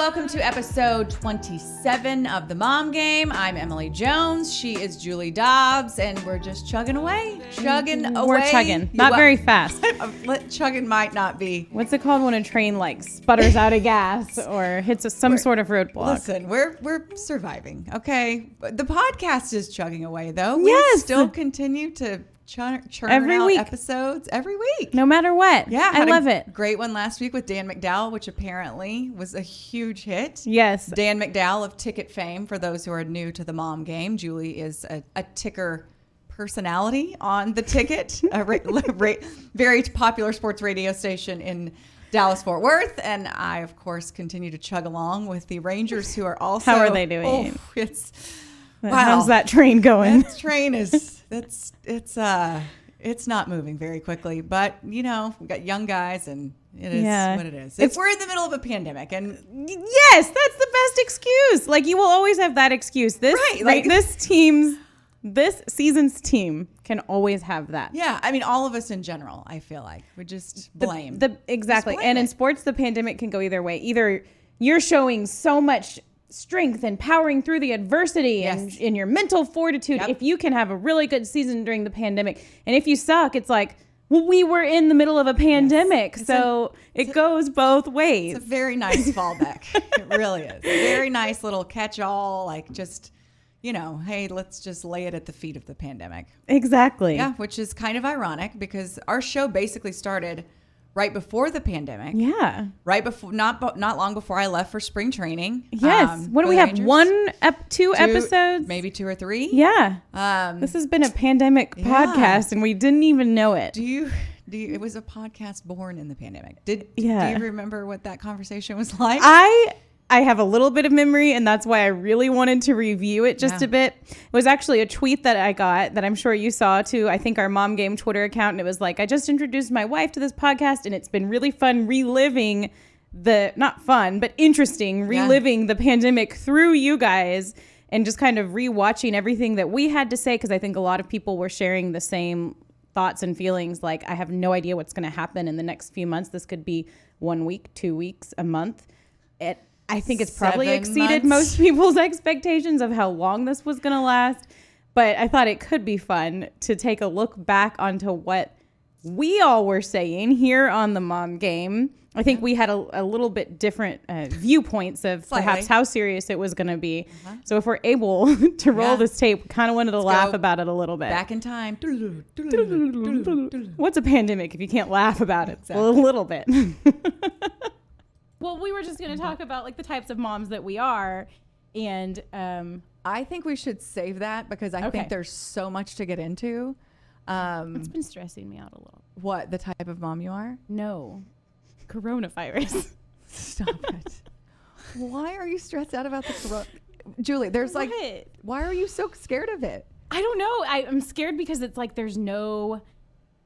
welcome to episode 27 of The Mom Game. I'm Emily Jones. She is Julie Dobbs, and we're just chugging away. We're chugging. Not very fast. Chugging might not be. What's it called when a train like sputters out of gas or hits some sort of roadblock? Listen, we're surviving, okay? The podcast is chugging away, though. Yes. We still continue to churn every out week. episodes every week. No matter what. Yeah, I love it. Great one last week with Dan McDowell, which apparently was a huge hit. Yes. Dan McDowell of Ticket fame. For those who are new to the Mom Game, Julie is a ticker personality on the Ticket, a very popular sports radio station in Dallas-Fort Worth. And I, of course, continue to chug along with the Rangers, who are also... How are they doing? How's that train going? That train is... It's not moving very quickly, but you know, we've got young guys and it is what it is. We're in the middle of a pandemic, and yes, that's the best excuse. Like, you will always have that excuse. This season's team can always have that. Yeah. I mean, all of us in general, I feel like we just blame. Exactly. And in sports, the pandemic can go either way. Either you're showing so much strength and powering through the adversity and in your mental fortitude. Yep. If you can have a really good season during the pandemic, and if you suck, it's like, well, we were in the middle of a pandemic. Yes. So it goes both ways. It's a very nice fallback. It really is. A very nice little catch-all, like just, you know, hey, let's just lay it at the feet of the pandemic. Exactly. Yeah, which is kind of ironic because our show basically started right before the pandemic. Yeah. Right before, not long before I left for spring training. Yes. What do we have? Two episodes? Maybe 2 or 3. Yeah. This has been a pandemic podcast and we didn't even know it. Do you, it was a podcast born in the pandemic. Do you remember what that conversation was like? I have a little bit of memory, and that's why I really wanted to review it just a bit. It was actually a tweet that I got that I'm sure you saw too. I think our Mom Game Twitter account, and it was like, I just introduced my wife to this podcast, and it's been really fun reliving not fun, but interesting, reliving the pandemic through you guys and just kind of rewatching everything that we had to say, because I think a lot of people were sharing the same thoughts and feelings. Like, I have no idea what's going to happen in the next few months. This could be 1 week, 2 weeks, a month. I think it's probably exceeded most people's expectations of how long this was going to last. But I thought it could be fun to take a look back onto what we all were saying here on the Mom Game. I think we had a little bit different viewpoints of perhaps how serious it was going to be. So if we're able to roll this tape, kind of wanted to laugh about it a little bit. Back in time. What's a pandemic if you can't laugh about it? Exactly. A little bit. Well, we were just going to talk about like the types of moms that we are. And I think we should save that because I think there's so much to get into. It's been stressing me out a little. What, the type of mom you are? No. Coronavirus. Stop it. Why are you stressed out about the corona? Julie, there's like, why are you so scared of it? I don't know. I'm scared because it's like there's no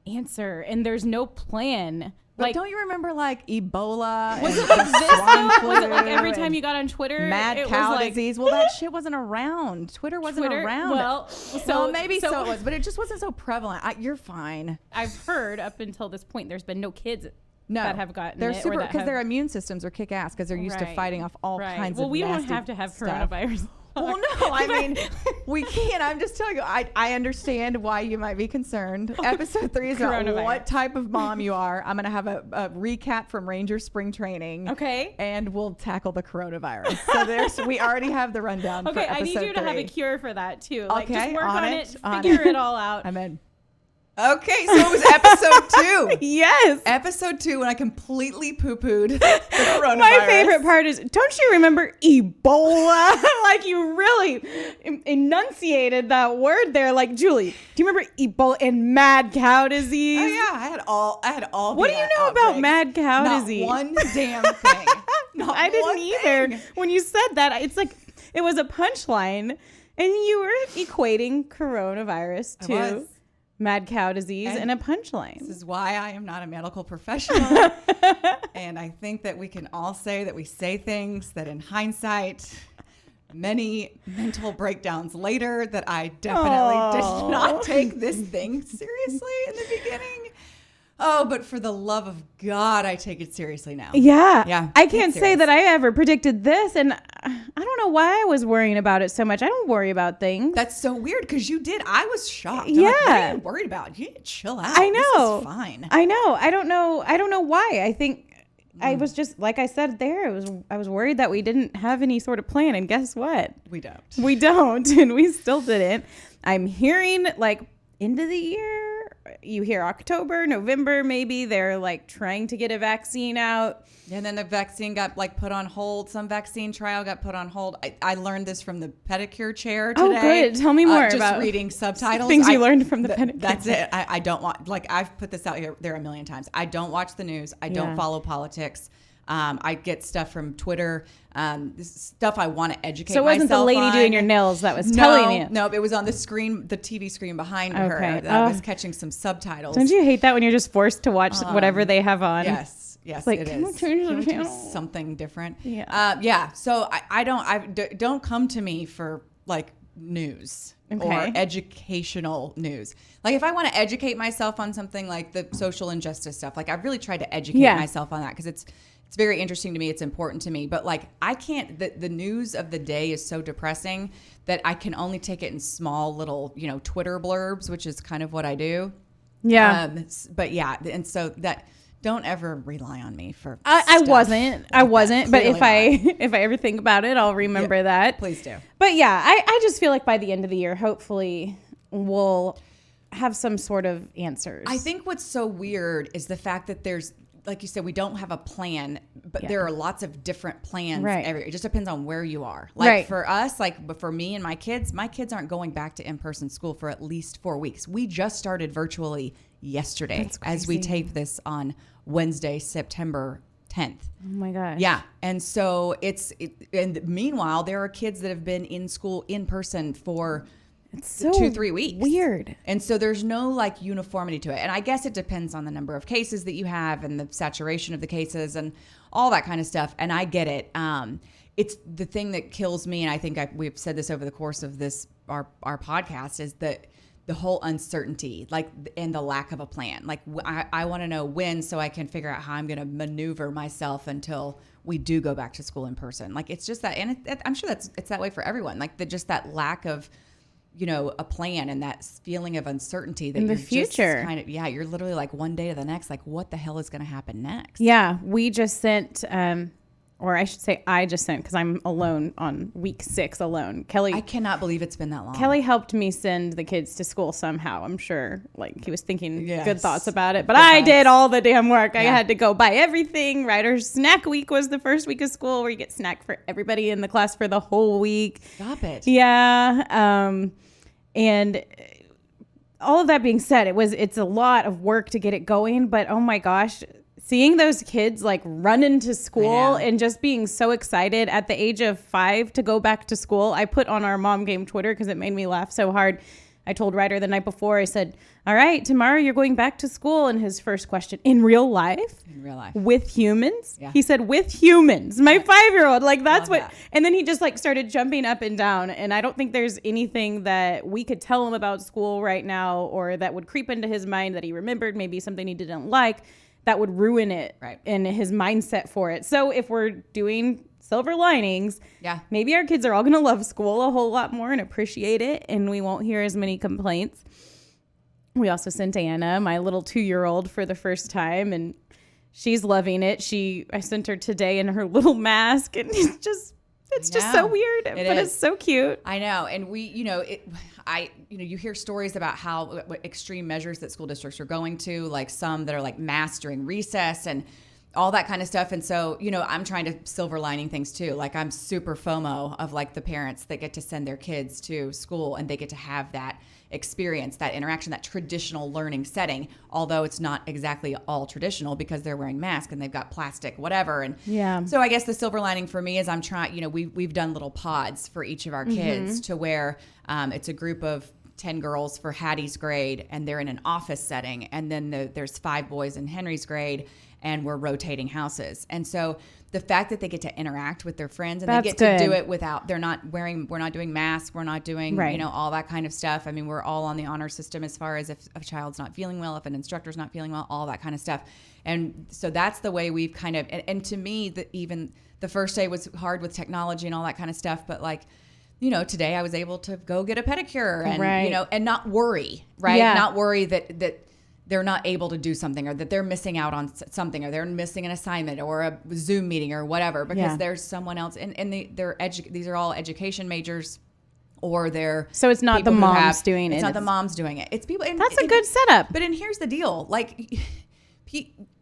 answer and there's no plan. But like, don't you remember like Ebola? Was it like this though? Was it like every time you got on Twitter? Mad cow disease. Well, that shit wasn't around. Twitter wasn't around. Well, so maybe so it was, but it just wasn't so prevalent. You're fine. I've heard up until this point, there's been no kids that have gotten it. Because their immune systems are kick ass because they're used to fighting off all kinds of Well, we don't nasty have to have stuff. coronavirus. Well, no, I mean, we can't. I'm just telling you, I understand why you might be concerned. Episode 3 is about what type of mom you are. I'm going to have a recap from Ranger spring training. Okay. And we'll tackle the coronavirus. So we already have the rundown for episode 3. I need you to have a cure for that too. Like, okay, just work on it, figure it all out. I'm in. Okay, so it was episode 2. Yes. Episode 2 when I completely poo-pooed the coronavirus. My favorite part is, don't you remember Ebola? Like, you really enunciated that word there. Like, Julie, do you remember Ebola and mad cow disease? Oh yeah, I had all. What do you know about mad cow disease? Not one damn thing. I didn't either. When you said that, it's like it was a punchline, and you were equating coronavirus to mad cow disease and a punchline. This is why I am not a medical professional. And I think that we can all say that we say things that in hindsight, many mental breakdowns later, that I definitely did not take this thing seriously in the beginning. Oh, but for the love of God, I take it seriously now. Yeah. Yeah. I can't say that I ever predicted this. And I don't know why I was worrying about it so much. I don't worry about things. That's so weird because you did. I was shocked. Yeah. Like, what are you worried about? You need to chill out. I know. This is fine. I know. I don't know why. I think I was just, like I said there, I was worried that we didn't have any sort of plan. And guess what? We don't. We don't. And we still didn't. I'm hearing like end of the year. You hear October, November, maybe they're like trying to get a vaccine out. And then the vaccine got like put on hold. Some vaccine trial got put on hold. I learned this from the pedicure chair today. Oh, good. Tell me more just about reading subtitles. Things you learned from the pedicure. That's it. I don't want, like I've put this out here there a million times. I don't watch the news. I don't follow politics. I get stuff from Twitter, stuff I want to educate myself on. So it wasn't the lady doing your nails that was telling you? No, it was on the screen, the TV screen behind her. I was catching some subtitles. Don't you hate that when you're just forced to watch whatever they have on? Yes, it's like, it can is. we change the channel? Something different. Yeah. So I don't come to me for like news. Okay. Or educational news. Like if I want to educate myself on something like the social injustice stuff, like I've really tried to educate myself on that because it's very interesting to me. It's important to me. But like I can't, the news of the day is so depressing that I can only take it in small little, Twitter blurbs, which is kind of what I do. Yeah. But yeah. And so that, don't ever rely on me for I wasn't. But if I ever think about it, I'll remember that. Please do. But yeah, I just feel like by the end of the year, hopefully we'll have some sort of answers. I think what's so weird is the fact that there's, like you said, we don't have a plan, but there are lots of different plans. Right. It just depends on where you are. Like for us, but for me and my kids aren't going back to in-person school for at least 4 weeks. We just started virtually yesterday as we tape this on Wednesday, September 10th. Oh my gosh. Yeah. And so and meanwhile, there are kids that have been in school in person for it's so 2-3 weeks. Weird. And so there's no like uniformity to it. And I guess it depends on the number of cases that you have and the saturation of the cases and all that kind of stuff. And I get it. It's the thing that kills me. And I think we've said this over the course of our podcast is that the whole uncertainty, like, and the lack of a plan. Like I want to know when, so I can figure out how I'm going to maneuver myself until we do go back to school in person. Like it's just that, and I'm sure it's that way for everyone. Like just that lack of, a plan and that feeling of uncertainty that in the you're future. Just kind of, you're literally like one day to the next, like what the hell is going to happen next? Yeah, we just sent, or I should say I just sent because I'm alone on week 6 alone. Kelly, I cannot believe it's been that long. Kelly helped me send the kids to school somehow. I'm sure like he was thinking good thoughts about it, but I did all the damn work. Yeah. I had to go buy everything. Writer's snack week was the first week of school where you get snack for everybody in the class for the whole week. Stop it. Yeah. And all of that being said, it's a lot of work to get it going, but oh my gosh, seeing those kids like run into school and just being so excited at the age of 5 to go back to school. I put on our mom game Twitter because it made me laugh so hard. I told Ryder the night before, I said, all right, tomorrow you're going back to school. And his first question, in real life? In real life. With humans? Yeah. He said, with humans. My 5-year-old. Like, that's what. And then he just like started jumping up and down. And I don't think there's anything that we could tell him about school right now or that would creep into his mind that he remembered, maybe something he didn't like, that would ruin it in his mindset for it. So if we're doing silver linings, maybe our kids are all going to love school a whole lot more and appreciate it, and we won't hear as many complaints. We also sent Anna, my little 2-year-old, for the first time, and she's loving it. I sent her today in her little mask, and it's just so weird, but it's so cute. I know. And we, you hear stories about how extreme measures that school districts are going to, like some that are like mass during recess and all that kind of stuff. And so, I'm trying to silver lining things too. Like I'm super FOMO of like the parents that get to send their kids to school and they get to have that experience, that interaction, that traditional learning setting, although it's not exactly all traditional because they're wearing masks and they've got plastic, whatever. And so I guess the silver lining for me is I'm trying, we've done little pods for each of our kids to where it's a group of 10 girls for Hattie's grade, and they're in an office setting, and then there's 5 boys in Henry's grade, and we're rotating houses. And so the fact that they get to interact with their friends, and they get to do it without, we're not doing masks, we're not doing, all that kind of stuff. I mean, we're all on the honor system as far as if a child's not feeling well, if an instructor's not feeling well, all that kind of stuff. And so that's the way we've kind of, and to me, even the first day was hard with technology and all that kind of stuff, but like, today I was able to go get a pedicure and, and not worry, right? Yeah. Not worry that they're not able to do something, or that they're missing out on something, or they're missing an assignment or a Zoom meeting or whatever, because there's someone else. And these are all education majors, or they're so it's not the moms doing it. It's not the moms doing it. It's people. That's a good setup. But here's the deal: like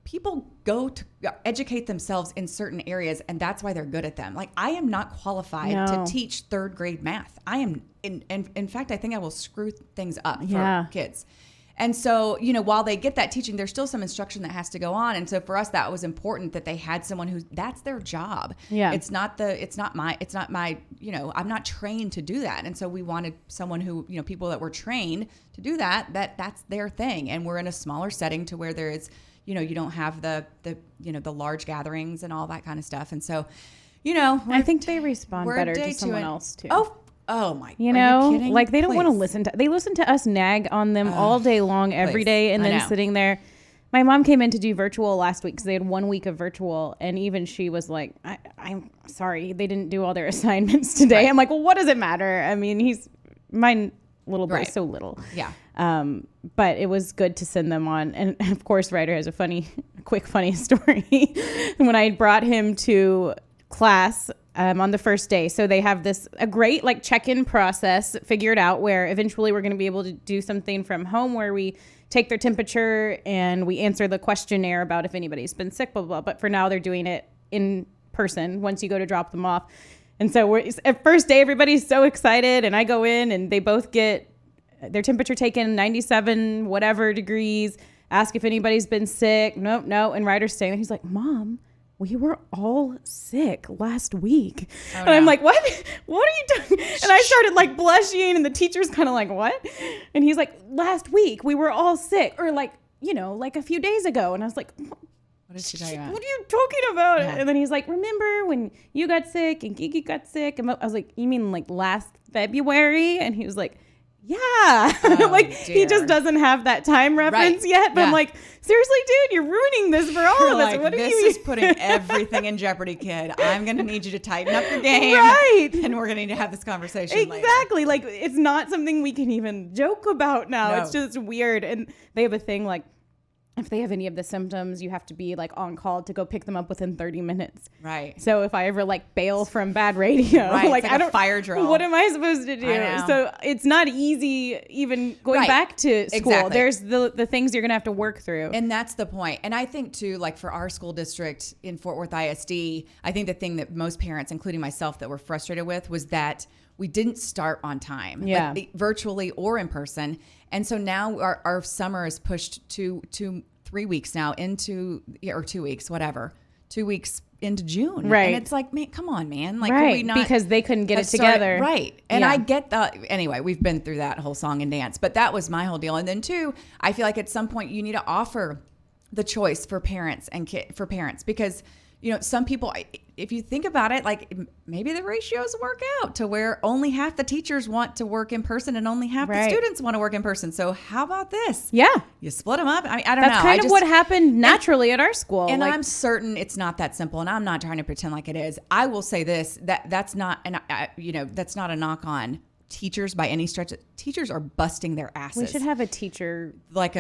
people go to educate themselves in certain areas, and that's why they're good at them. Like, I am not qualified to teach 3rd grade math. I am, in fact, I think I will screw things up for kids. And so, while they get that teaching, there's still some instruction that has to go on. And so for us, that was important that they had someone that's their job. Yeah. It's not my, I'm not trained to do that. And so we wanted someone who, people that were trained to do that's their thing. And we're in a smaller setting to where there is, you don't have the large gatherings and all that kind of stuff. And so, I think they respond better to someone else too. Oh my! Are you kidding? Like, they don't Please. want to listen to. They listen to us nag on them all day long, every day, and then sitting there. My mom came in to do virtual last week because they had 1 week of virtual, and even she was like, "I'm sorry, they didn't do all their assignments today." Right. I'm like, "Well, what does it matter? I mean, my little boy's so little." Yeah. But it was good to send them on, and of course, Ryder has a quick funny story. When I brought him to class. On the first day. So they have a great check-in process figured out, where eventually we're going to be able to do something from home where we take their temperature and we answer the questionnaire about if anybody's been sick, blah, blah, blah. But for now they're doing it in person once you go to drop them off. And so at first day, everybody's so excited, and I go in and they both get their temperature taken, 97 whatever degrees, ask if anybody's been sick. Nope, no. And Ryder's staying there. He's like, "Mom, we were all sick last week." And I'm like, "What? What are you doing?" And I started blushing, and the teacher's kind of like, "What?" And he's like, "Last week we were all sick," or a few days ago. And I was like, "What is she talking about? What are you talking about?" Yeah. And then he's like, "Remember when you got sick and Kiki got sick?" And I was like, "You mean last February?" And he was like, "Yeah." Oh, he just doesn't have that time reference yet. But I'm like, "Seriously, dude, you're ruining this for all of us. What do you mean?" This is putting everything in jeopardy, kid. I'm going to need you to tighten up your game. Right. And we're going to need to have this conversation exactly. later. It's not something we can even joke about now. No. It's just weird. And they have a thing if they have any of the symptoms, you have to be on call to go pick them up within 30 minutes. Right. So if I ever bail from bad radio, it's I don't, a fire drill. What am I supposed to do? So it's not easy even going back to school. Exactly. There's the things you're going to have to work through. And that's the point. And I think too, for our school district in Fort Worth ISD, I think the thing that most parents, including myself, that were frustrated with was that we didn't start on time, virtually or in person. And so now our summer is pushed to 3 weeks now or 2 weeks, whatever, 2 weeks into June. Right. And it's like, man, come on, man. Can we not because they couldn't get it together. Right. And I get that. Anyway, we've been through that whole song and dance, but that was my whole deal. And then two, I feel like at some point you need to offer the choice for parents because some people, if you think about it, maybe the ratios work out to where only half the teachers want to work in person and only half the students want to work in person. So how about this? Yeah. You split them up. I don't know. That's kind of what happened naturally at our school. And I'm certain it's not that simple, and I'm not trying to pretend like it is. I will say this, that's not a knock on teachers by any stretch. Teachers are busting their asses. We should have a teacher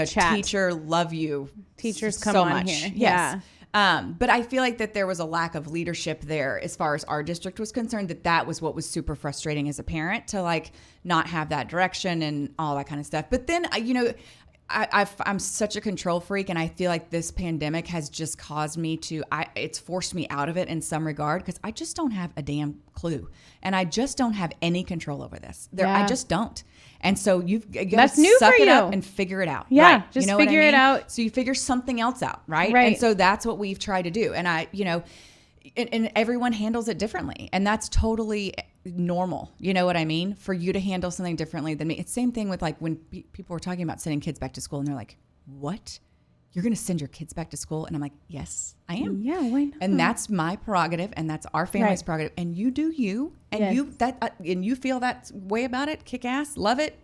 chat. Teacher love you. Teachers come so on much. here. Yes. Yeah. But I feel like that there was a lack of leadership there as far as our district was concerned, that was what was super frustrating as a parent to not have that direction and all that kind of stuff. But then, I'm such a control freak, and I feel like this pandemic has just caused me it's forced me out of it in some regard because I just don't have a damn clue, and I just don't have any control over this. I just don't. And so you've got to suck it up and figure it out. Yeah, right? just figure it out. So you figure something else out, right? Right. And so that's what we've tried to do. And and everyone handles it differently, and that's totally normal. You know what I mean? For you to handle something differently than me. It's the same thing with like when people were talking about sending kids back to school, and they're like, "What? You're going to send your kids back to school?" And I'm like, "Yes, I am." Yeah, why not? And that's my prerogative, and that's our family's prerogative. And you do you, and and you feel that way about it. Kick ass, love it,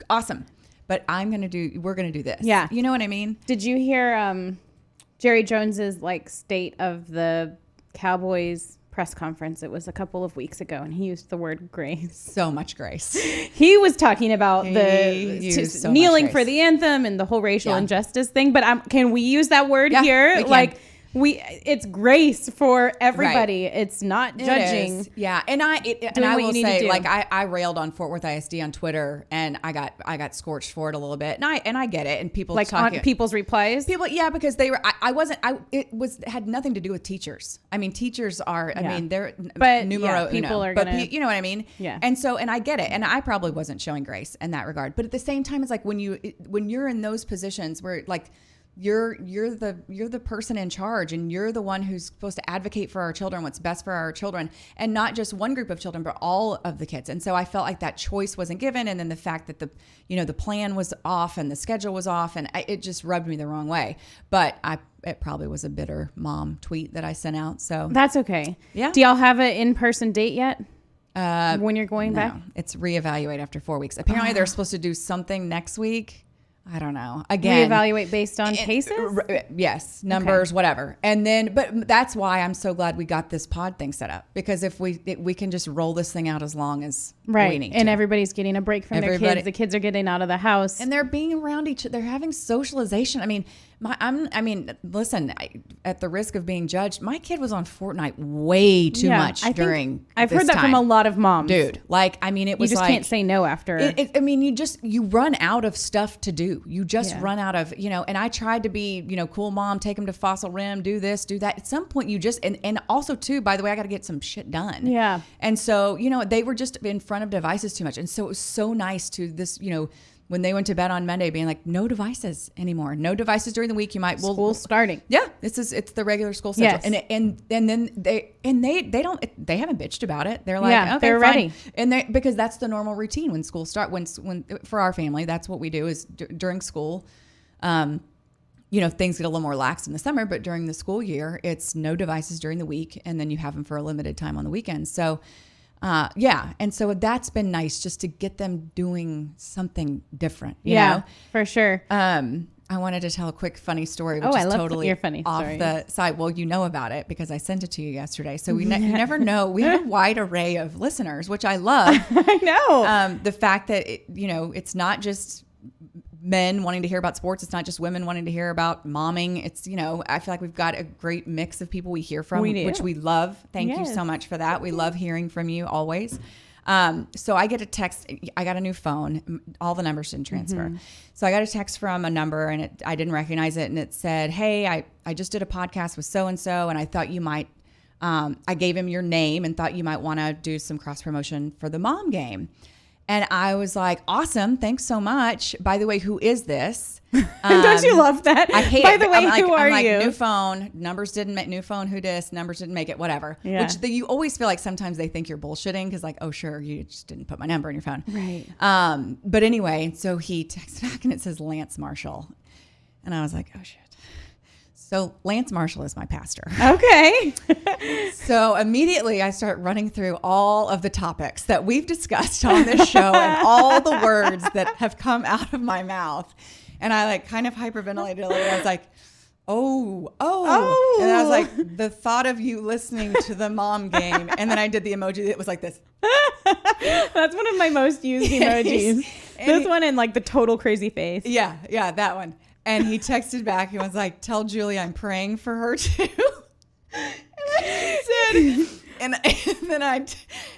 awesome. But we're gonna do this. Yeah, you know what I mean? Did you hear Jerry Jones's like state of the Cowboys press conference? It was a couple of weeks ago, and he used the word grace. So much grace. He was talking about kneeling for the anthem and the whole racial injustice thing. But can we use that word here? Like it's grace for everybody. Right. It's not judging. Yeah, and I will say, like I railed on Fort Worth ISD on Twitter, and I got scorched for it a little bit, and I get it. And people like on people's replies. Because they were. Had nothing to do with teachers. I mean, teachers are. I mean, they're numero uno. But you know what I mean? Yeah. And so, and I get it, and I probably wasn't showing grace in that regard. But at the same time, it's like when you're in those positions where like. You're the person in charge, and you're the one who's supposed to advocate for our children, what's best for our children, and not just one group of children, but all of the kids. And so I felt like that choice wasn't given, and then the fact that the plan was off and the schedule was off, and it just rubbed me the wrong way. But it probably was a bitter mom tweet that I sent out. So that's okay. Yeah. Do y'all have an in-person date yet? When you're going back? It's reevaluate after 4 weeks. Apparently they're supposed to do something next week. I don't know. Again, reevaluate based on cases? Yes, numbers, whatever. And then, but that's why I'm so glad we got this pod thing set up, because if we can just roll this thing out as long as we need to. And everybody's getting a break from their kids. The kids are getting out of the house. And they're being around each other. They're having socialization. I mean, listen, at the risk of being judged, my kid was on Fortnite way too much during I've heard that from a lot of moms. Dude, like, I mean, it was like... You just can't say no after. You run out of stuff to do. You just run out of, and I tried to be, cool mom, take them to Fossil Rim, do this, do that. At some point you just, and also too, by the way, I got to get some shit done. Yeah. And so, they were just in front of devices too much. And so it was so nice to this, when they went to bed on Monday, being like, no devices anymore. No devices during the week. School's starting. Yeah, it's the regular school schedule. Yes. And then they haven't bitched about it. They're like, okay, they're fine. ready. And because that's the normal routine when school start. When for our family, that's what we do is during school. Things get a little more lax in the summer, but during the school year, it's no devices during the week, and then you have them for a limited time on the weekends. So. And so that's been nice just to get them doing something different. You know? For sure. I wanted to tell a quick funny story, which is totally off the side. Well, you know about it because I sent it to you yesterday. So you never know. We have a wide array of listeners, which I love. I know. The fact that, it's not just men wanting to hear about sports. It's not just women wanting to hear about momming. It's, I feel like we've got a great mix of people we hear from, which we love. Thank you so much for that. We love hearing from you always. So I get a text. I got a new phone. All the numbers didn't transfer. Mm-hmm. So I got a text from a number, and I didn't recognize it. And it said, hey, I just did a podcast with so-and-so, and I thought you might, I gave him your name and thought you might want to do some cross promotion for the mom game. And I was like, awesome. Thanks so much. By the way, who is this? Don't you love that? I hate By it. the way, who are you? New phone. Numbers didn't make new phone. Who dis? Numbers didn't make it. Whatever. Yeah. Which you always feel like sometimes they think you're bullshitting because like, oh, sure, you just didn't put my number in your phone. Right. But anyway, so he texted back and it says Lance Marshall. And I was like, oh, shit. So Lance Marshall is my pastor. Okay. So immediately I start running through all of the topics that we've discussed on this show and all the words that have come out of my mouth. And I like kind of hyperventilated a little. I was like, oh. And I was like, the thought of you listening to the mom game. And then I did the emoji that was like this. That's one of my most used emojis. This one and like the total crazy face. Yeah, that one. And he texted back. He was like, tell Julie I'm praying for her too. And then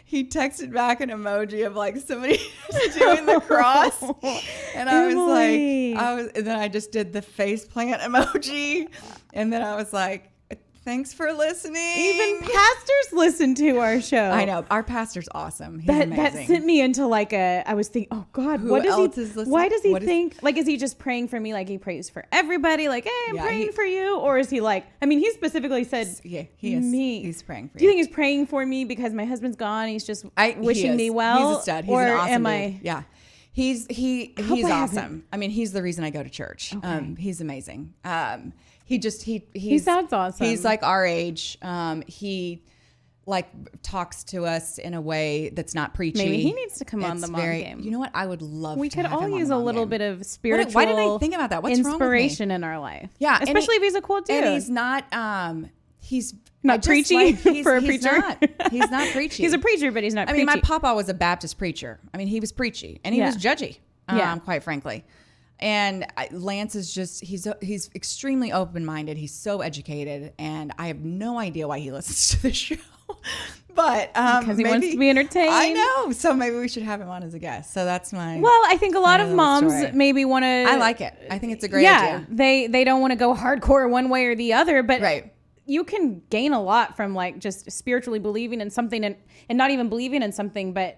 he texted back an emoji of like somebody doing the cross. And I was like, and then I just did the face plant emoji. And then I was like, Thanks for listening. Even pastors listen to our show. I know. Our pastor's awesome. He's That amazing. sent me into like I was thinking, oh God, Who what does else he, is listening? why does he think, like, is he just praying for me? Like he prays for everybody? Like, hey, I'm praying for you. Or is he like, I mean, he specifically said, yeah, he is. Me. He's praying for you. Do you think he's praying for me because my husband's gone? He's just wishing me well? He's a stud. He's or an awesome am dude. I? Yeah. He's I awesome. I mean, he's the reason I go to church. Okay. He's amazing. He sounds awesome. He's like our age. He like talks to us in a way that's not preachy. Maybe he needs to come on the mom game. You know what? I would love. We to could have all him on use the a mom little game. bit of spiritual. Why didn't I think about that? What's inspiration wrong with me? in our life? Yeah, especially if he's a cool dude. And he's not. He's not preachy for a preacher. He's not preachy. He's a preacher, but he's not. I preachy. mean, my papa was a Baptist preacher. I mean, he was preachy and he was judgy. Quite frankly. And Lance is just, he's extremely open-minded. He's so educated. And I have no idea why he listens to the show. But because he wants to be entertained. I know. So maybe we should have him on as a guest. So that's my. Well, I think a lot of moms story. maybe want to. I like it. I think it's a great idea. They don't want to go hardcore one way or the other. But right. You can gain a lot from like just spiritually believing in something and not even believing in something, but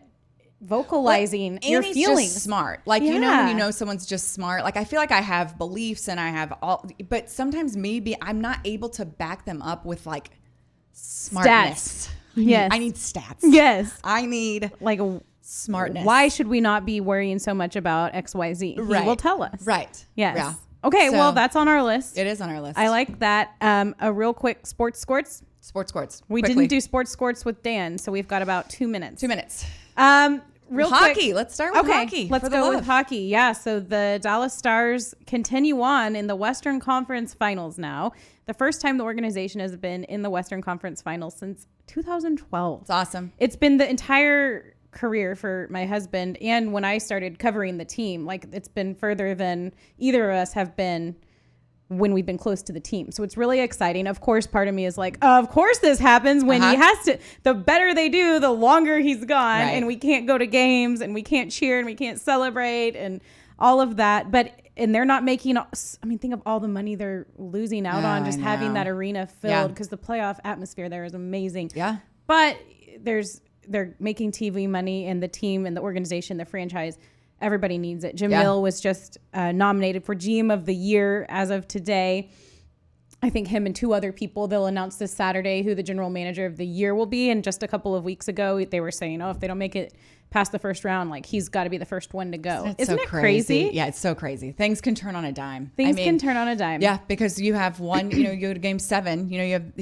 vocalizing your feelings. Just smart. Like, you know, when you know someone's just smart, like I feel like I have beliefs and I have all, but sometimes maybe I'm not able to back them up with like smartness. Stats. Yes. I need stats. Yes. I need like smartness. Why should we not be worrying so much about XYZ? He will tell us. Right. Yes. Yeah. Okay. So, well, that's on our list. It is on our list. I like that. A real quick sports. Sports. We quickly. didn't do sports with Dan, so we've got about 2 minutes. 2 minutes. Real hockey. Quick. Let's start with hockey. Let's go with hockey. Yeah. So the Dallas Stars continue on in the Western Conference Finals now. The first time the organization has been in the Western Conference Finals since 2012. It's awesome. It's been the entire career for my husband. And when I started covering the team, like it's been further than either of us have been when we've been close to the team. So it's really exciting. Of course, part of me is like, of course this happens when he has to, the better they do, the longer he's gone and we can't go to games and we can't cheer and we can't celebrate and all of that. And they're not making, I mean, think of all the money they're losing out on just having that arena filled because the playoff atmosphere there is amazing. Yeah. But they're making TV money and the team and the organization, the franchise, everybody needs it. Jim Mill was just nominated for GM of the Year as of today. I think him and 2 other people, they'll announce this Saturday who the general manager of the year will be. And just a couple of weeks ago, they were saying, if they don't make it past the first round, like he's got to be the first one to go. Isn't it crazy? Yeah, it's so crazy. Things can turn on a dime. Things can turn on a dime. Yeah, because you have one, you go to game 7, you have,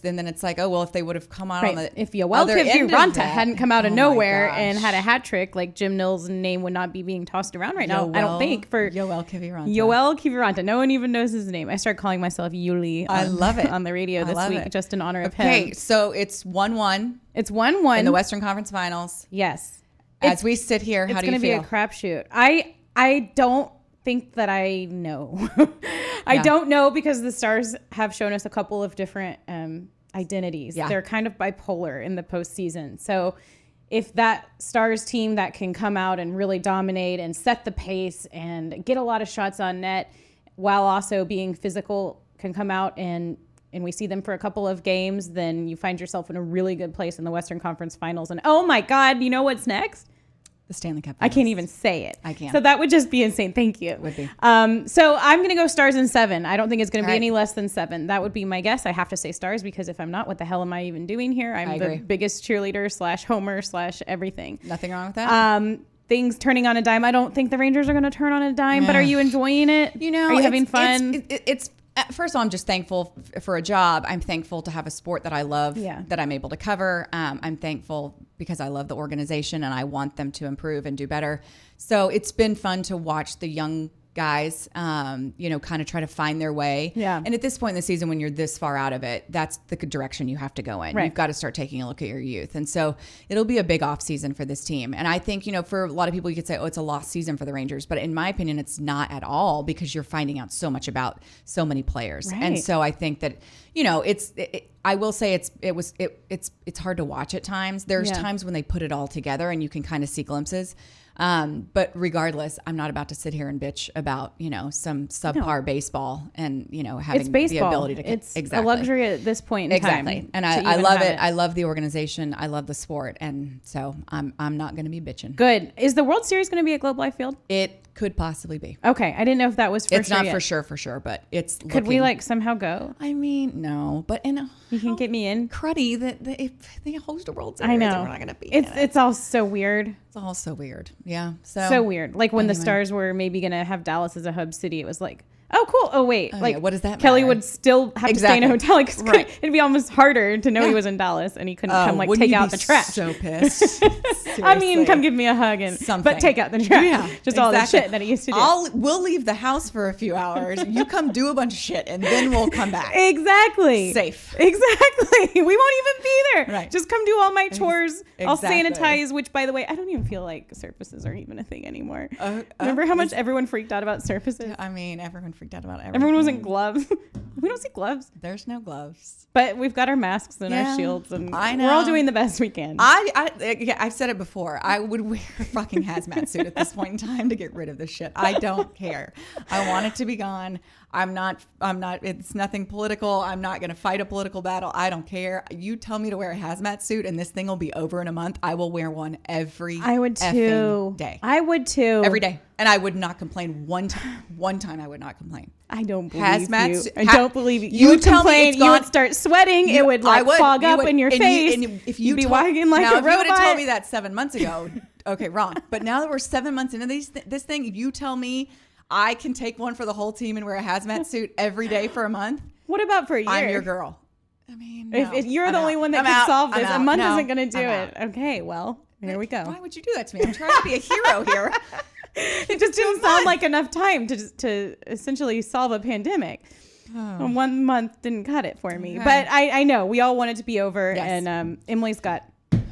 and then it's like, oh, well, if they would have come out on the if Kiviranta hadn't come out of nowhere and had a hat trick, like Jim Mill's name would not be being tossed around right now. I don't think for Yoel Kiviranta. No one even knows his name. I started calling myself Yuli. I love it on the radio this week, just in honor of him. Okay, so it's 1-1. It's 1-1 in the Western Conference Finals. Yes. As we sit here, how do you feel? It's going to be a crapshoot. I don't think that I know. I don't know because the Stars have shown us a couple of different identities. Yeah. They're kind of bipolar in the postseason. So if that Stars team that can come out and really dominate and set the pace and get a lot of shots on net while also being physical can come out and we see them for a couple of games, then you find yourself in a really good place in the Western Conference Finals. And oh my God, you know what's next? The Stanley Cup I Finals. can't even say it. I can't. So that would just be insane. Thank you. It would be. So I'm going to go Stars in 7. I don't think it's going to be any less than 7. That would be my guess. I have to say Stars because if I'm not, what the hell am I even doing here? I'm the biggest cheerleader / homer / everything. Nothing wrong with that. Things turning on a dime. I don't think the Rangers are going to turn on a dime, but are you enjoying it? Are you having fun? It's first of all, I'm just thankful for a job. I'm thankful to have a sport that I love, that I'm able to cover. I'm thankful because I love the organization and I want them to improve and do better. So it's been fun to watch the young guys, kind of try to find their way. Yeah. And at this point in the season, when you're this far out of it, that's the direction you have to go in. Right. You've got to start taking a look at your youth. And so it'll be a big off season for this team. And I think, for a lot of people, you could say, oh, it's a lost season for the Rangers. But in my opinion, it's not at all because you're finding out so much about so many players. Right. And so I think that, I will say it's hard to watch at times. There's times when they put it all together and you can kind of see glimpses. But regardless, I'm not about to sit here and bitch about, some subpar baseball and, having It's baseball. the ability to It's exactly. a luxury at this point in time. Exactly. And I love it. I love the organization. I love the sport. And so I'm not going to be bitching. Good. Is the World Series going to be at Globe Life Field? It could possibly be. Okay. I didn't know if that was for It's sure not yet. for sure, but it's Could we somehow go? I mean, no, but You can get me in. cruddy that if they host a World Series, I know. we're not going to be. It's all so weird. It's all so weird. Yeah. So weird. Like when the Stars were maybe going to have Dallas as a hub city, it was like, oh, cool. Oh, wait. What does that Kelly matter? would still have to stay in a hotel. Like, Right. It'd be almost harder to know he was in Dallas and he couldn't come Wouldn't take you out be the trash. So pissed. I mean, come give me a hug but take out the trash. Yeah, Just all the shit that he used to do. We'll leave the house for a few hours. You come do a bunch of shit and then we'll come back. Exactly. Safe. Exactly. We won't even be there. Right. Just come do all my chores. I'll Exactly. sanitize, which, by the way, I don't even feel like surfaces are even a thing anymore. Remember how much everyone freaked out about surfaces? I mean, everyone freaked out about everything. Everyone was in gloves. We don't see gloves. There's no gloves. But we've got our masks and our shields, and I know. we're all doing the best we can. I've said it before. I would wear a fucking hazmat suit at this point in time to get rid of this shit. I don't care. I want it to be gone. I'm not, it's nothing political. I'm not going to fight a political battle. I don't care. You tell me to wear a hazmat suit and this thing will be over in a month. I will wear one every I would too. effing day. I would too. Every day. And I would not complain one time I would not complain. I don't believe Hazmat you. suit- I don't believe you. You You would tell me complain. it's You would gone. start sweating. It would fog up in your face. If you You'd be told- walking like now, a if you would have robot. told me that 7 months ago, okay, wrong. But now that we're 7 months into this thing, if you tell me I can take one for the whole team and wear a hazmat suit every day for a month, What about for a year? I'm your girl. I mean, no. If you're I'm the out. only one that I'm can out. solve I'm this, a out. month No, isn't going to do I'm it. out. Okay, well, here we go. Why would you do that to me? I'm trying to be a hero here. It just didn't sound like enough time to essentially solve a pandemic. Oh. 1 month didn't cut it for me. Okay. But I know we all want it to be over. Yes. And Emily's got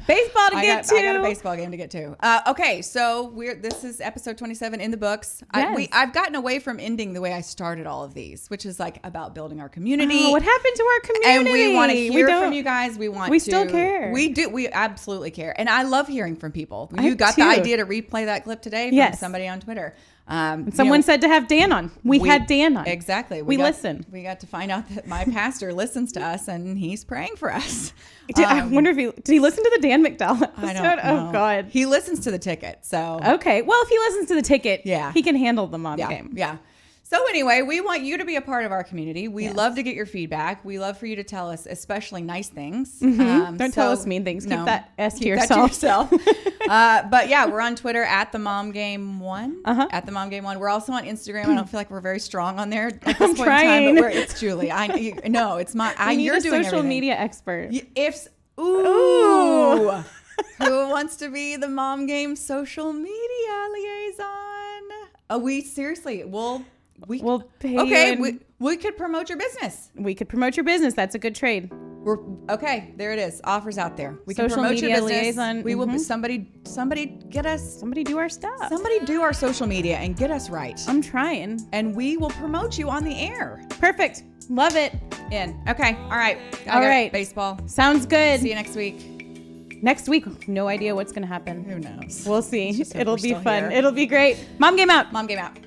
baseball to get to. I got a baseball game to get to. Okay, so this is episode 27 in the books. Yes. I've gotten away from ending the way I started all of these, which is like about building our community. Oh, what happened to our community? And we want to hear don't- from you guys. We still care. We do. We absolutely care. And I love hearing from people. I You got too. the idea to replay that clip today from Yes. somebody on Twitter. Someone said to have Dan on. We had Dan on. Exactly. We listen. We got to find out that my pastor listens to us and he's praying for us. I wonder if did he listen to the Dan McDowell episode? I don't know. Oh, God. He listens to the ticket. So Okay. Well, if he listens to the ticket, Yeah. he can handle the mom yeah, game. yeah. So anyway, we want you to be a part of our community. We love to get your feedback. We love for you to tell us, especially nice things. Don't tell us mean things. Keep that S to Keep yourself. that to yourself. But yeah, we're on Twitter at the Mom Game 1. At the Mom Game 1. We're also on Instagram. I don't feel like we're very strong on there at this point in trying. time. But it's Julie. No, it's my. We need You're a doing social everything. media expert. Ooh. Who wants to be the Mom Game social media liaison? We seriously, we'll pay you Okay, in- we could promote your business. We could promote your business. That's a good trade. We're okay. There it is. Offers out there. We can Social promote your media business. liaison. We will. Somebody get us. Somebody do our stuff. Somebody do our social media and get us right. I'm trying. And we will promote you on the air. Perfect. Love it. In. Okay. All right. All right. Baseball. Sounds good. See you next week. Next week, no idea what's going to happen. Who knows? We'll see. Let's just hope It'll we're be still fun. here. It'll be great. Mom game out. Mom Game out.